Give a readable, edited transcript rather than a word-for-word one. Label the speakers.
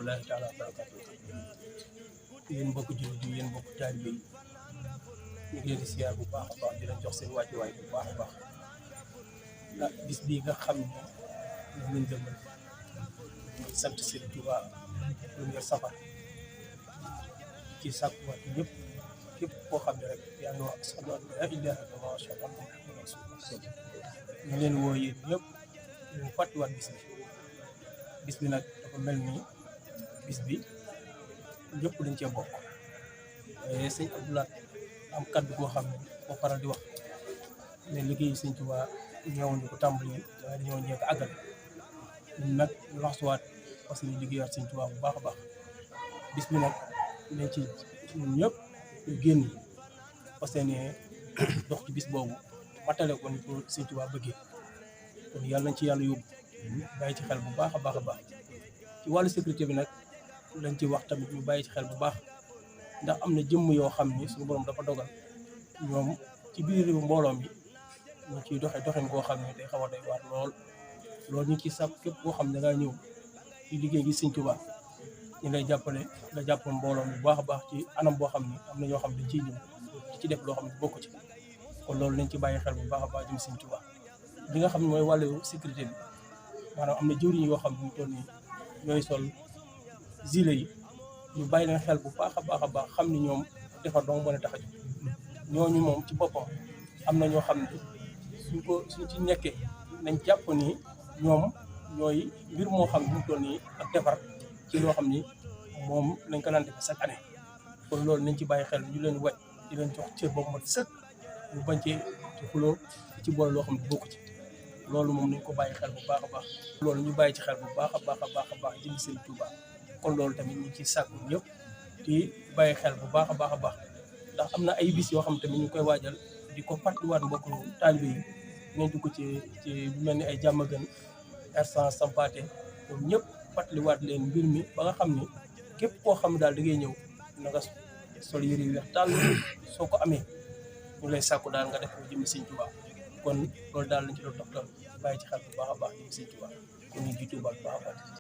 Speaker 1: rahmatullahi taala wa barakatu. Yéen mbokk jullit yi, yéen mbokk taalibe yi, ñu ngi leen di siyaar bu baax a baax di leen jox seen wàccuwaay bu baax a baax. Bis bii nga xam ne moom lañ jëmmal sant Sëriñ Tuubaa premier safar ci sàkkuwaat ñëpp képp koo xam ne rek yaa ngi wax ashhadu an laa ilaaha illallaah wa ashhadu anna muhammadan rasuulullaah. ñu leen woo yéen ñëpp ñu fàttiwaat bis bi nag dafa mel ni bis bi ñëpp dañ cee bokk. sëñ Abdoulaye am kaddu goo xam ne boo faral di wax ne liggéeyu Sëñ Tuubaa ñëwuñu ko tàmbali waaye dañoo ñëw ko àggal. ñun nag ñu laxasuwaat parce que ñu liggéeyaat Sëñ Tuubaa bu baax a baax. bis bi nag dañ ci ñun ñëpp ñu génn parce que ne dox ci bis boobu matale ko ni ko Sëñ Tuubaa bëggee kon yàlla nañ ci yàlla yóbbu bàyyi ci xel bu baax a baax a baax. ci wàllu sécurité bi nag lañ ci wax tamit ñu bàyyi ci xel bu baax ndax am na jëmm yoo xam ni suñu borom dafa dogal ñoom ci biir mbooloo mi ñu ciy doxin koo xam ne day xaw a doy waar loolu ñu ci sàpp képp koo xam ne dangaa ñëw ci liggéey gi Sëñ Tuubaa ñu lay jàppale nga jàppal mbooloo mi bu baax a baax ci anam boo xam ne am na ñoo xam ne dañ ciy ñëw di ci def loo xam ne bokku ci kon loolu nañ ci bàyyi xel bu baax a baax jëm Sëñ Tuubaa. li nga xam ne mooy wàllu sécurité bi maanaam am na jëwriñ yoo xam ne ñu toll nii ñooy sol gilet yi ñu bàyyi leen xel bu baax a baax xam ni ñoom defar dong mën a tax a jóg ñooñu moom ci boppam am na ñoo xam ne suñ ci nekkee nañ jàpp ni ñoom ñooy mbir moo xam ne mu toll nii ak defar ci loo xam ni moom lañ ko daan def chaque année. kon loolu nañ ci bàyyi xel ñu leen wàcc di leen jox cër boobu mat sëkk ñu bañ ci xuloo ci boole loo xam ne bokku ci loolu moom nañ ko bàyyi xel bu baax a baax. loolu ñu bàyyi ci xel bu baax a baax jëm Sëñ Tuubaa. kon loolu tamit ñu ci sàkku ñëpp di bàyyi xel bu baax a baax ndax am na ay bis yoo xam tamit ñu koy waajal di ko fàttaliwaat mbokk taalibe yi ngeen dugg ci bu mel ni ay Jàmmagën R100 Sampaate ñoom ñëpp fàttaliwaat leen mbir mi ba nga xam ni képp koo xam daal da ngay ñëw na nga sol yëre yu weex tàll soo ko amee ñu lay sàkku daal nga def ko jëm Sëñ Tuubaa. kon loolu daal lañ ci doon toxtal bàyyi ci xel bu baax a baax jëm Sëñ Tuubaa kon ñu ngi Tuubaa bu baax a baax.